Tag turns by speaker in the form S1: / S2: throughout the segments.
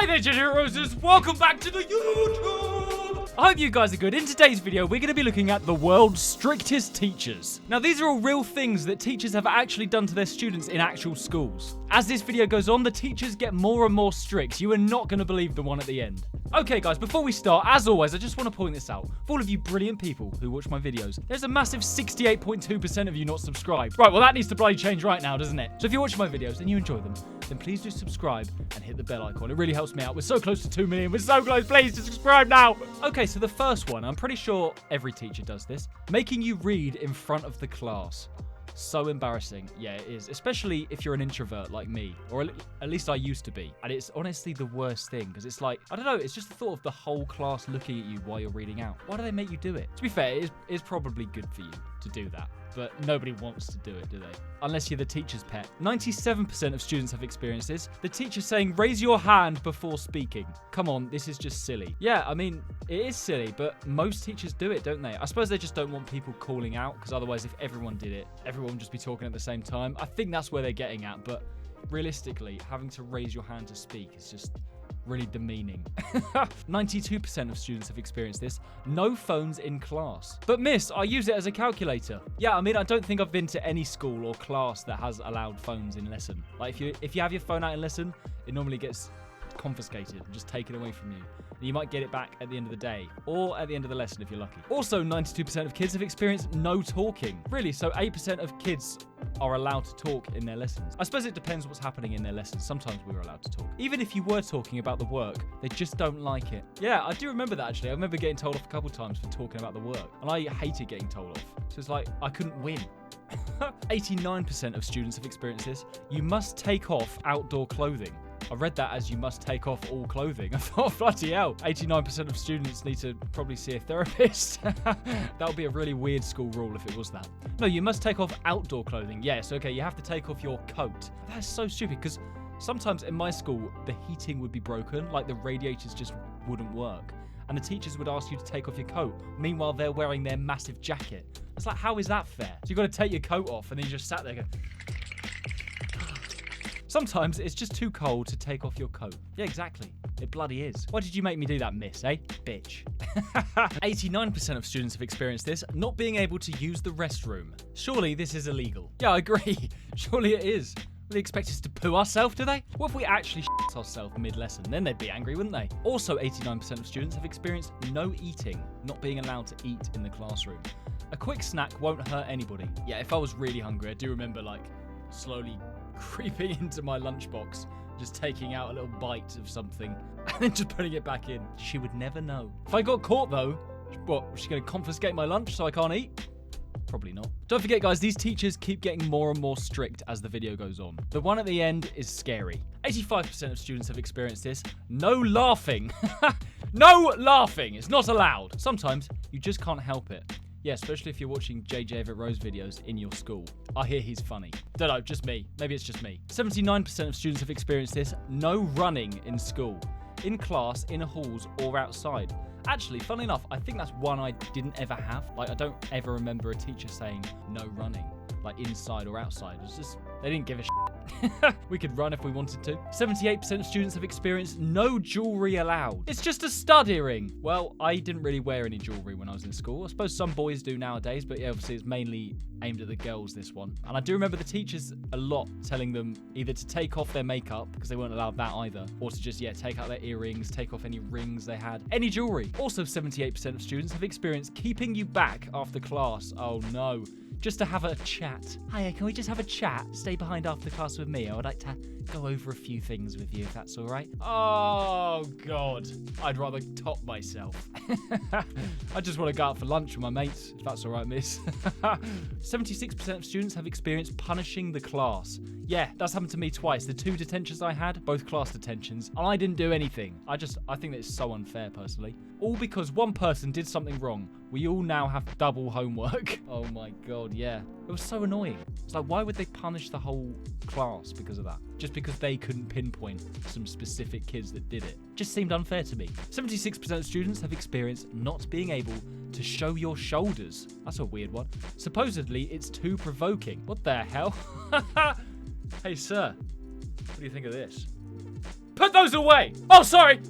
S1: Hi there, Ginger Roses. Welcome back to the YouTube. I hope you guys are good. In today's video, we're going to be looking at the world's strictest teachers. Now, these are all real things that teachers have actually done to their students in actual schools. As this video goes on, the teachers get more and more strict. You are not going to believe the one at the end. Okay, guys, before we start, as always, I just want to point this out. For all of you brilliant people who watch my videos, there's a massive 68.2% of you not subscribed. Right, well, that needs to bloody change right now, doesn't it? So if you're watching my videos and you enjoy them, then please do subscribe and hit the bell icon. It really helps me out. We're so close to 2 million. We're so close. Please to subscribe now. Okay, so the first one, I'm pretty sure every teacher does this. Making you read in front of the class. So embarrassing. Yeah, it is. Especially if you're an introvert like me. Or at least I used to be. And it's honestly the worst thing. Because it's like, I don't know, it's just the thought of the whole class looking at you while you're reading out. Why do they make you do it? To be fair, it is probably good for you to do that. But nobody wants to do it, do they? Unless you're the teacher's pet. 97% of students have experienced this. The teacher saying, raise your hand before speaking. Come on, this is just silly. Yeah, I mean, it is silly, but most teachers do it, don't they? I suppose they just don't want people calling out, because otherwise if everyone did it, everyone would just be talking at the same time. I think that's where they're getting at, but realistically, having to raise your hand to speak is just really demeaning. 92% of students have experienced this. No phones in class. But miss, I use it as a calculator. Yeah, I mean, I don't think I've been to any school or class that has allowed phones in lesson. Like, if you have your phone out in lesson, it normally gets confiscated and just taken away from you. You might get it back at the end of the day or at the end of the lesson if you're lucky. Also, 92% of kids have experienced no talking. Really, so 8% of kids are allowed to talk in their lessons. I suppose it depends what's happening in their lessons. Sometimes we were allowed to talk. Even if you were talking about the work, they just don't like it. Yeah, I do remember that actually. I remember getting told off a couple times for talking about the work. And I hated getting told off. So it's like, I couldn't win. 89% of students have experienced this. You must take off outdoor clothing. I read that as you must take off all clothing. I thought, bloody hell, 89% of students need to probably see a therapist. That would be a really weird school rule if it was that. No, you must take off outdoor clothing. Yes, okay, you have to take off your coat. That's so stupid because sometimes in my school, the heating would be broken, like the radiators just wouldn't work. And the teachers would ask you to take off your coat. Meanwhile, they're wearing their massive jacket. It's like, how is that fair? So you've got to take your coat off and then you just sat there going... Sometimes it's just too cold to take off your coat. Yeah, exactly. It bloody is. Why did you make me do that, miss, eh? Bitch. 89% of students have experienced this, not being able to use the restroom. Surely this is illegal. Yeah, I agree. Surely it is. Would they expect us to poo ourselves, do they? What if we actually shit ourselves mid-lesson? Then they'd be angry, wouldn't they? Also, 89% of students have experienced no eating, not being allowed to eat in the classroom. A quick snack won't hurt anybody. Yeah, if I was really hungry, I do remember, like, slowly creeping into my lunchbox, just taking out a little bite of something and then just putting it back in. She would never know. If I got caught though, what, was she going to confiscate my lunch so I can't eat? Probably not. Don't forget, guys, these teachers keep getting more and more strict as the video goes on. The one at the end is scary. 85% of students have experienced this. No laughing. No laughing. It's not allowed. Sometimes you just can't help it. Yeah, especially if you're watching JJ Everett Rose videos in your school. I hear he's funny. Don't know, just me. Maybe it's just me. 79% of students have experienced this. No running in school. In class, in halls, or outside. Actually, funnily enough, I think that's one I didn't ever have. Like, I don't ever remember a teacher saying no running. Like, inside or outside. It was just, they didn't give a shit. We could run if we wanted to. 78% of students have experienced no jewelry allowed. It's just a stud earring. Well, I didn't really wear any jewelry when I was in school. I suppose some boys do nowadays, but yeah, obviously it's mainly aimed at the girls, this one. And I do remember the teachers a lot telling them either to take off their makeup, because they weren't allowed that either, or to just, yeah, take out their earrings, take off any rings they had, any jewelry. Also, 78% of students have experienced keeping you back after class. Oh no. Just to have a chat. Hiya, can we just have a chat? Stay behind after class with me. I would like to go over a few things with you, if that's all right. Oh, God. I'd rather top myself. I just want to go out for lunch with my mates, if that's all right, miss. 76% of students have experienced punishing the class. Yeah, that's happened to me twice. The 2 detentions I had, both class detentions, and I didn't do anything. I think that's so unfair, personally. All because one person did something wrong. We all now have double homework. Oh my God, yeah. It was so annoying. It's like, why would they punish the whole class because of that? Just because they couldn't pinpoint some specific kids that did it. Just seemed unfair to me. 76% of students have experienced not being able to show your shoulders. That's a weird one. Supposedly, it's too provoking. What the hell? Hey, sir. What do you think of this? Put those away. Oh, sorry.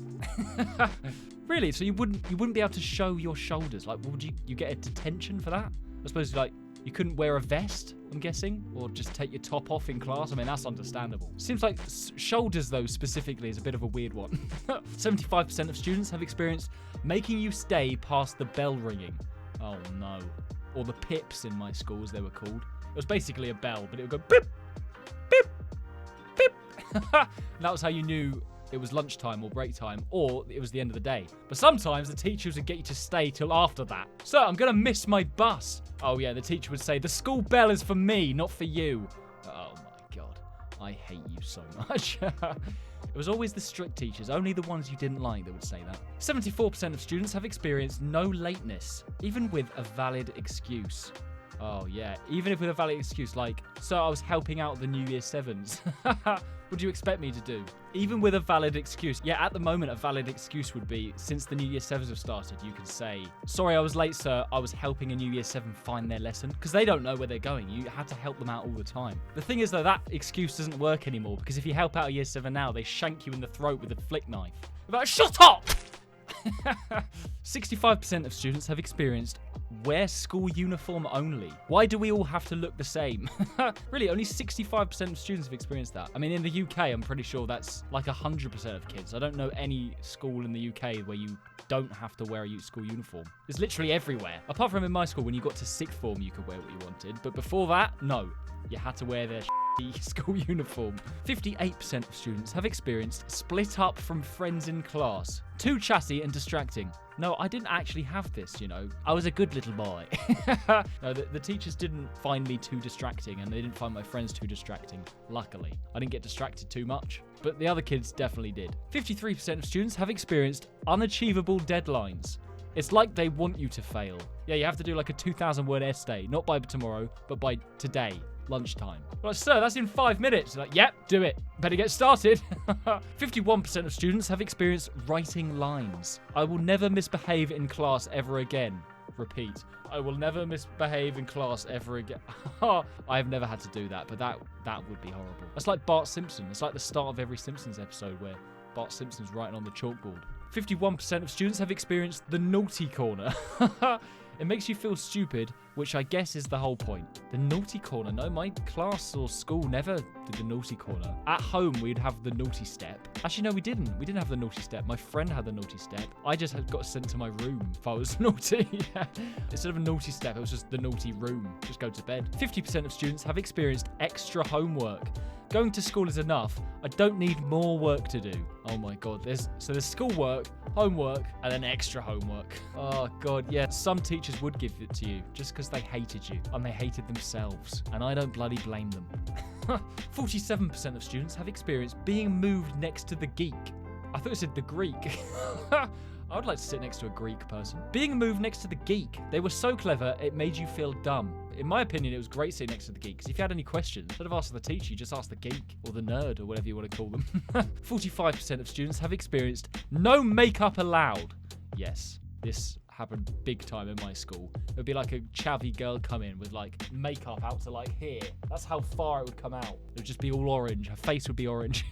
S1: Really? So you wouldn't be able to show your shoulders? Like, would you get a detention for that? I suppose, like, you couldn't wear a vest, I'm guessing, or just take your top off in class. I mean, that's understandable. Seems like shoulders, though, specifically, is a bit of a weird one. 75% of students have experienced making you stay past the bell ringing. Oh, no. Or the pips in my school, as they were called. It was basically a bell, but it would go beep, beep, beep. That was how you knew it was lunchtime or break time, or it was the end of the day. But sometimes the teachers would get you to stay till after that. So I'm gonna miss my bus. Oh yeah, the teacher would say, the school bell is for me, not for you. Oh my God, I hate you so much. It was always the strict teachers, only the ones you didn't like that would say that. 74% of students have experienced no lateness, even with a valid excuse. Oh yeah, even if with a valid excuse, like, so I was helping out the New Year 7s. What do you expect me to do? Even with a valid excuse. Yeah, at the moment, a valid excuse would be, since the New Year 7s have started, you can say, sorry, I was late, sir. I was helping a New Year 7 find their lesson. Because they don't know where they're going. You had to help them out all the time. The thing is, though, that excuse doesn't work anymore. Because if you help out a Year 7 now, they shank you in the throat with a flick knife. They're like, shut up! 65% of students have experienced wear school uniform only. Why do we all have to look the same? Really, only 65% of students have experienced that. I mean, in the UK, I'm pretty sure that's like 100% of kids. I don't know any school in the UK where you don't have to wear a school uniform. It's literally everywhere. Apart from in my school, when you got to sixth form, you could wear what you wanted. But before that, no. You had to wear their school uniform. 58% of students have experienced split up from friends in class. Too chatty and distracting. No, I didn't actually have this, you know. I was a good little boy. No, the teachers didn't find me too distracting, and they didn't find my friends too distracting, luckily. I didn't get distracted too much, but the other kids definitely did. 53% of students have experienced unachievable deadlines. It's like they want you to fail. Yeah, you have to do like a 2,000-word essay, not by tomorrow, but by today. Lunchtime. Like, sir, that's in 5 minutes. Like, yep, do it. Better get started. 51% of students have experienced writing lines. I will never misbehave in class ever again. Repeat. I will never misbehave in class ever again. I have never had to do that, but that would be horrible. That's like Bart Simpson. It's like the start of every Simpsons episode where Bart Simpson's writing on the chalkboard. 51% of students have experienced the naughty corner. It makes you feel stupid, which I guess is the whole point. The naughty corner. No, my class or school never did the naughty corner. At home, we'd have the naughty step. Actually, no, we didn't. We didn't have the naughty step. My friend had the naughty step. I just got sent to my room if I was naughty. Instead of a naughty step, it was just the naughty room. Just go to bed. 50% of students have experienced extra homework. Going to school is enough. I don't need more work to do. Oh my God. There's schoolwork, homework, and then extra homework. Oh God, yeah. Some teachers would give it to you just because they hated you and they hated themselves. And I don't bloody blame them. 47% of students have experienced being moved next to the geek. I thought it said the Greek. I would like to sit next to a Greek person. Being moved next to the geek. They were so clever, it made you feel dumb. In my opinion, it was great sitting next to the geek, because if you had any questions, instead of asking the teacher, you just ask the geek, or the nerd, or whatever you want to call them. 45% of students have experienced no makeup allowed. Yes, this happened big time in my school. It would be like a chavvy girl come in with like makeup out to like here. That's how far it would come out. It would just be all orange. Her face would be orange.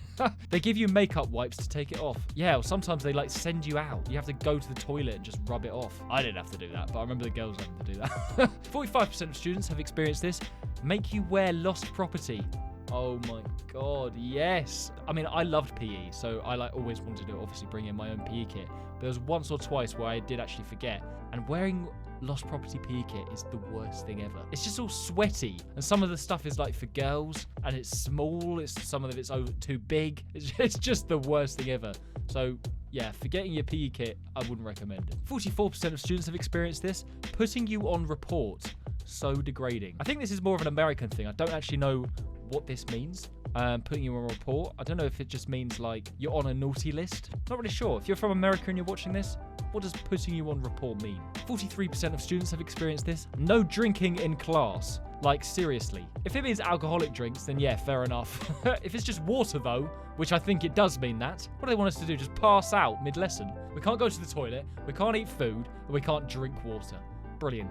S1: They give you makeup wipes to take it off. Yeah, or sometimes they like send you out. You have to go to the toilet and just rub it off. I didn't have to do that, but I remember the girls having to do that. 45% of students have experienced this. Make you wear lost property. Oh my God, yes. I mean, I loved PE, so I like always wanted to obviously bring in my own PE kit. There was once or twice where I did actually forget, and wearing lost property PE kit is the worst thing ever. It's just all sweaty, and some of the stuff is like for girls, and it's small. Some of it's too big. It's just the worst thing ever. So yeah, forgetting your PE kit, I wouldn't recommend it. 44% of students have experienced this. Putting you on report. So degrading. I think this is more of an American thing. I don't actually know what this means. Putting you on a report. I don't know if it just means like you're on a naughty list. Not really sure. If you're from America and you're watching this, what does putting you on report mean? 43% of students have experienced this. No drinking in class. Like, seriously. If it means alcoholic drinks, then yeah, fair enough. If it's just water, though, which I think it does mean that, what do they want us to do? Just pass out mid-lesson? We can't go to the toilet, we can't eat food, and we can't drink water. Brilliant.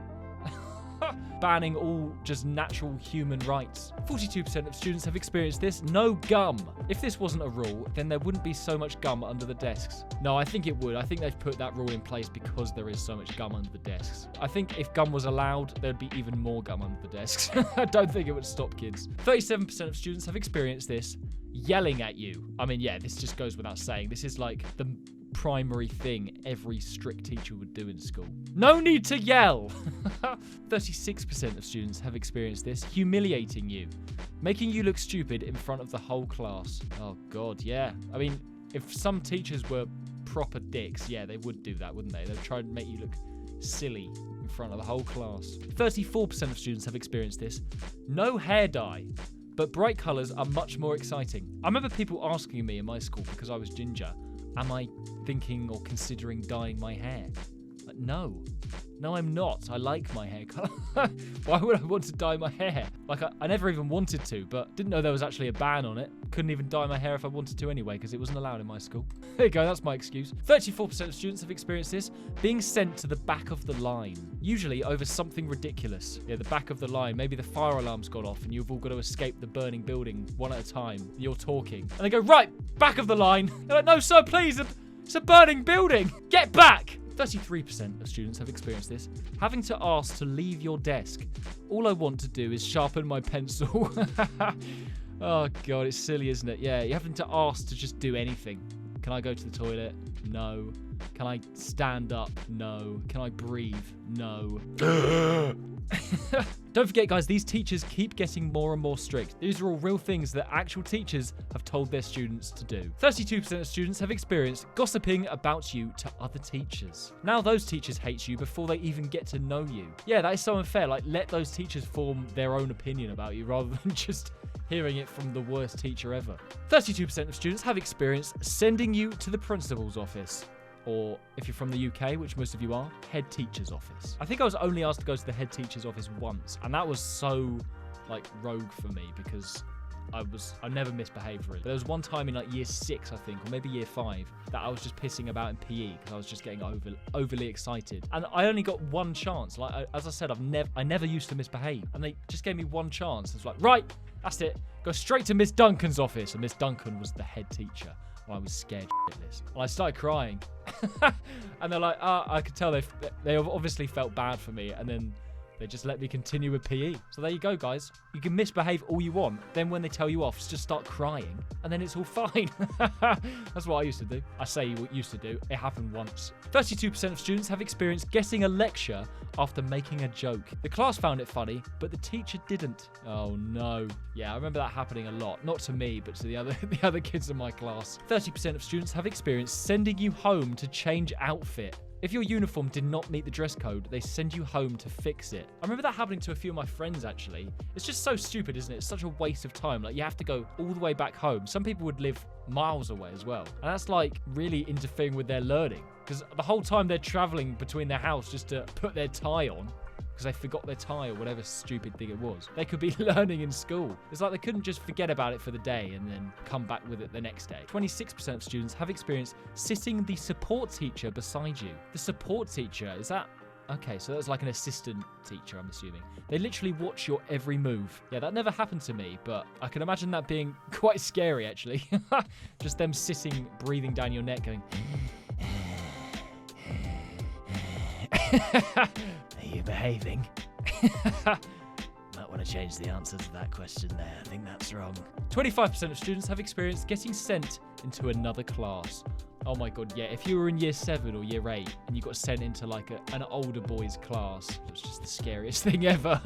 S1: banning all just natural human rights. 42% of students have experienced this. No gum. If this wasn't a rule, then there wouldn't be so much gum under the desks. No, I think it would. I think they've put that rule in place because there is so much gum under the desks. I think if gum was allowed, there'd be even more gum under the desks. I don't think it would stop kids. 37% of students have experienced this. Yelling at you. I mean, yeah, this just goes without saying. This is like the primary thing every strict teacher would do in school. No need to yell. 36% of students have experienced this. Humiliating you. Making you look stupid in front of the whole class. Oh, God, yeah. I mean, if some teachers were proper dicks, yeah, they would do that, wouldn't they? They'd try and make you look silly in front of the whole class. 34% of students have experienced this. No hair dye. But bright colours are much more exciting. I remember people asking me in my school, because I was ginger, am I thinking or considering dyeing my hair? Like, no. No, I'm not. I like my hair colour. Why would I want to dye my hair? Like, I never even wanted to, but didn't know there was actually a ban on it. Couldn't even dye my hair if I wanted to anyway, because it wasn't allowed in my school. There you go, that's my excuse. 34% of students have experienced this. Being sent to the back of the line. Usually over something ridiculous. Yeah, the back of the line. Maybe the fire alarm's gone off and you've all got to escape the burning building one at a time. You're talking. And they go, right, back of the line. You're like, no, sir, please. It's a burning building. Get back. 33% of students have experienced this. Having to ask to leave your desk. All I want to do is sharpen my pencil. Oh, God, it's silly, isn't it? Yeah, you're having to ask to just do anything. Can I go to the toilet? No. Can I stand up? No. Can I breathe? No. Don't forget, guys, these teachers keep getting more and more strict. These are all real things that actual teachers have told their students to do. 32% of students have experienced gossiping about you to other teachers. Now those teachers hate you before they even get to know you. Yeah, that is so unfair. Like, let those teachers form their own opinion about you rather than just hearing it from the worst teacher ever. 32% of students have experienced sending you to the principal's office. Or, if you're from the UK, which most of you are, head teacher's office. I think I was only asked to go to the head teacher's office once, and that was so, like, rogue for me because I never misbehaved really. But there was one time in like year 6, I think, or maybe year 5, that I was just pissing about in PE because I was just getting overly excited. And I only got one chance. Like, as I said, I never used to misbehave, and they just gave me one chance. It's like, right, that's it. Go straight to Miss Duncan's office, and Miss Duncan was the head teacher. I was scared shitless. And I started crying. And they're like, I could tell they obviously felt bad for me. And then they just let me continue with PE. So there you go, guys. You can misbehave all you want. Then when they tell you off, just start crying. And then it's all fine. That's what I used to do. I say what used to do. It happened once. 32% of students have experienced getting a lecture after making a joke. The class found it funny, but the teacher didn't. Oh no. Yeah, I remember that happening a lot. Not to me, but to the other kids in my class. 30% of students have experienced sending you home to change outfit. If your uniform did not meet the dress code, they send you home to fix it. I remember that happening to a few of my friends, actually. It's just so stupid, isn't it? It's such a waste of time. Like, you have to go all the way back home. Some people would live miles away as well. And that's, like, really interfering with their learning. Because the whole time they're traveling between their house just to put their tie on, because they forgot their tie or whatever stupid thing it was. They could be learning in school. It's like they couldn't just forget about it for the day and then come back with it the next day. 26% of students have experienced sitting the support teacher beside you. The support teacher, is that... Okay, so that's like an assistant teacher, I'm assuming. They literally watch your every move. Yeah, that never happened to me, but I can imagine that being quite scary, actually. Just them sitting, breathing down your neck, going... Are you behaving? Might want to change the answer to that question there. I think that's wrong. 25% of students have experienced getting sent into another class. Oh my god, yeah. If you were in year 7 or year 8 and you got sent into like an older boys class, it was just the scariest thing ever.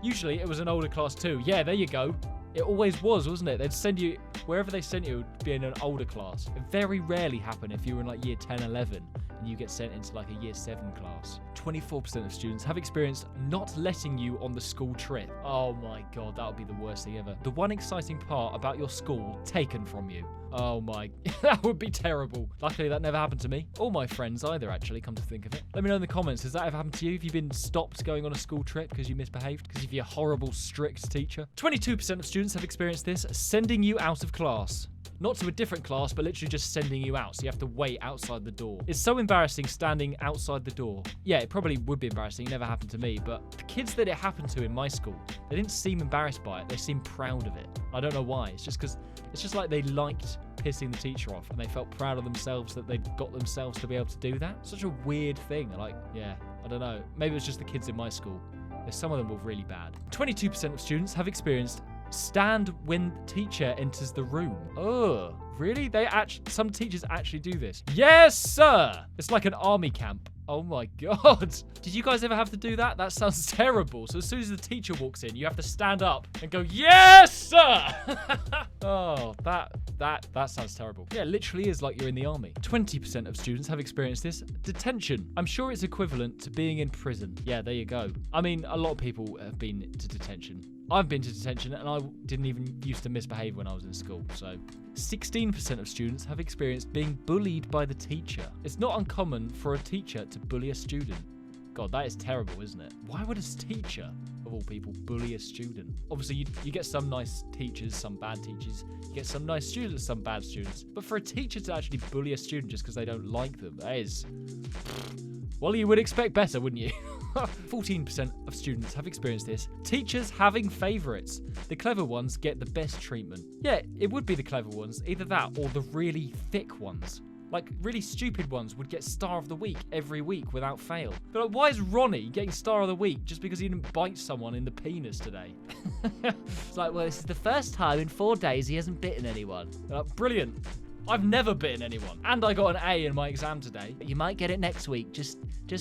S1: Usually it was an older class too. Yeah, there you go. It always was, wasn't it? They'd send you, wherever they sent you, it would be in an older class. It very rarely happened if you were in like year 10, 11 and you get sent into like a year 7 class. 24% of students have experienced not letting you on the school trip. Oh my god, that would be the worst thing ever. The one exciting part about your school taken from you. Oh my, that would be terrible. Luckily, that never happened to me. Or my friends either, actually, come to think of it. Let me know in the comments, has that ever happened to you? Have you been stopped going on a school trip because you misbehaved? Because of your horrible, strict teacher? 22% of students have experienced this, sending you out of class. Not to a different class, but literally just sending you out, so you have to wait outside the door. It's so embarrassing standing outside the door. Yeah, it probably would be embarrassing. It never happened to me, but the kids that it happened to in my school, they didn't seem embarrassed by it. They seemed proud of it. I don't know why. It's just because it's just like they liked pissing the teacher off and they felt proud of themselves that they'd got themselves to be able to do that. Such a weird thing. Like, yeah, I don't know. Maybe it was just the kids in my school. Some of them were really bad. 22% of students have experienced stand when teacher enters the room. Oh, really? Some teachers actually do this. Yes, sir. It's like an army camp. Oh my God. Did you guys ever have to do that? That sounds terrible. So as soon as the teacher walks in, you have to stand up and go, yes, sir. Oh, that sounds terrible. Yeah, it literally is like you're in the army. 20% of students have experienced this. Detention. I'm sure it's equivalent to being in prison. Yeah, there you go. I mean, a lot of people have been to detention. I've been to detention and I didn't even used to misbehave when I was in school. So 16% of students have experienced being bullied by the teacher. It's not uncommon for a teacher to bully a student. God, that is terrible, isn't it? Why would a teacher, of all people, bully a student? Obviously, you get some nice teachers, some bad teachers. You get some nice students, some bad students. But for a teacher to actually bully a student just because they don't like them, that is... Well, you would expect better, wouldn't you? 14% of students have experienced this. Teachers having favourites. The clever ones get the best treatment. Yeah, it would be the clever ones. Either that or the really thick ones. Like, really stupid ones would get Star of the Week every week without fail. But like, why is Ronnie getting Star of the Week just because he didn't bite someone in the penis today? It's like, well, this is the first time in 4 days he hasn't bitten anyone. Like, brilliant. I've never bitten anyone. And I got an A in my exam today. You might get it next week. Just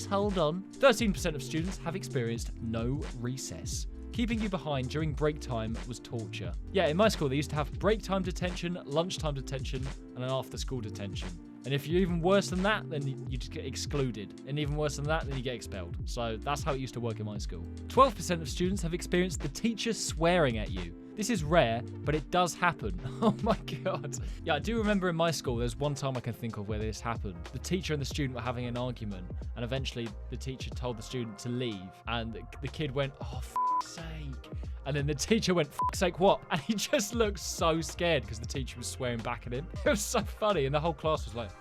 S1: hold on. 13% of students have experienced no recess. Keeping you behind during break time was torture. Yeah, in my school, they used to have break time detention, lunchtime detention, and an after-school detention. And if you're even worse than that, then you just get excluded. And even worse than that, then you get expelled. So that's how it used to work in my school. 12% of students have experienced the teacher swearing at you. This is rare, but it does happen. Oh my God. Yeah, I do remember in my school, there's one time I can think of where this happened. The teacher and the student were having an argument, and eventually the teacher told the student to leave, and the kid went, oh, f***'s sake. And then the teacher went, f***'s sake, what? And he just looked so scared because the teacher was swearing back at him. It was so funny, and the whole class was like,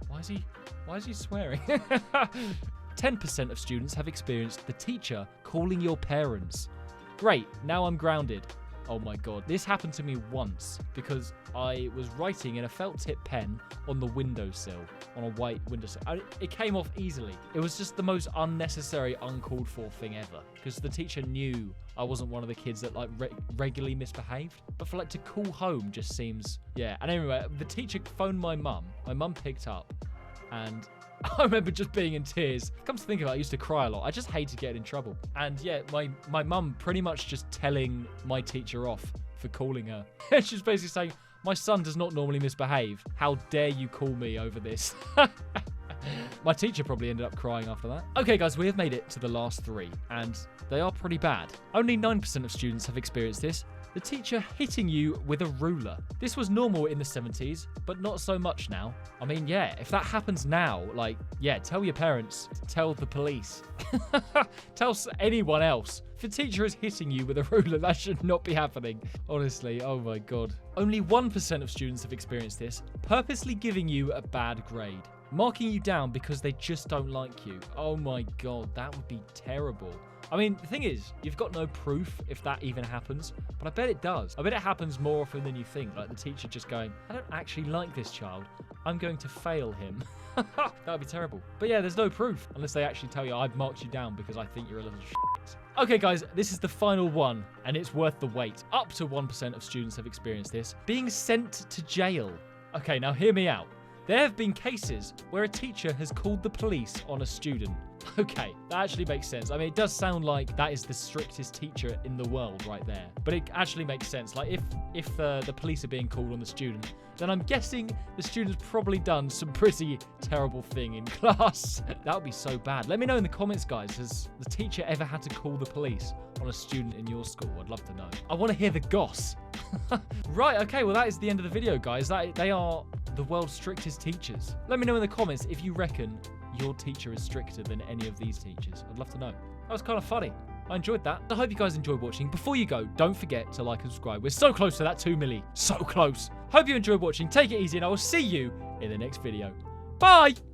S1: why is he swearing? 10% of students have experienced the teacher calling your parents. Great, now I'm grounded. Oh my God, this happened to me once because I was writing in a felt tip pen on the windowsill, on a white windowsill. It came off easily. It was just the most unnecessary, uncalled for thing ever because the teacher knew I wasn't one of the kids that like regularly misbehaved. But for like to call home just seems, yeah. And anyway, the teacher phoned my mum. My mum picked up and I remember just being in tears. Come to think of it, I used to cry a lot. I just hated getting in trouble. And yeah, my mum pretty much just telling my teacher off for calling her. She's basically saying, my son does not normally misbehave. How dare you call me over this? My teacher probably ended up crying after that. Okay, guys, we have made it to the last 3, and they are pretty bad. Only 9% of students have experienced this. The teacher hitting you with a ruler. This was normal in the 70s, but not so much now. I mean, yeah, if that happens now, like, yeah, tell your parents, tell the police, tell anyone else. If a teacher is hitting you with a ruler, that should not be happening. Honestly, oh my God. Only 1% of students have experienced this, purposely giving you a bad grade. Marking you down because they just don't like you. Oh my God, that would be terrible. I mean, the thing is, you've got no proof if that even happens, but I bet it does. I bet it happens more often than you think. Like the teacher just going, I don't actually like this child. I'm going to fail him. That would be terrible. But yeah, there's no proof unless they actually tell you, I've marked you down because I think you're a little shit. Okay, guys, this is the final one, and it's worth the wait. Up to 1% of students have experienced this. Being sent to jail. Okay, now hear me out. There have been cases where a teacher has called the police on a student. Okay, that actually makes sense. I mean, it does sound like that is the strictest teacher in the world right there. But it actually makes sense. Like, if the police are being called on the student, then I'm guessing the student's probably done some pretty terrible thing in class. That would be so bad. Let me know in the comments, guys. Has the teacher ever had to call the police on a student in your school? I'd love to know. I want to hear the goss. Right, okay, well, that is the end of the video, guys. They are the world's strictest teachers. Let me know in the comments if you reckon your teacher is stricter than any of these teachers. I'd love to know. That was kind of funny. I enjoyed that. I hope you guys enjoyed watching. Before you go, don't forget to like and subscribe. We're so close to that 2 milli. So close. Hope you enjoyed watching. Take it easy, and I will see you in the next video. Bye!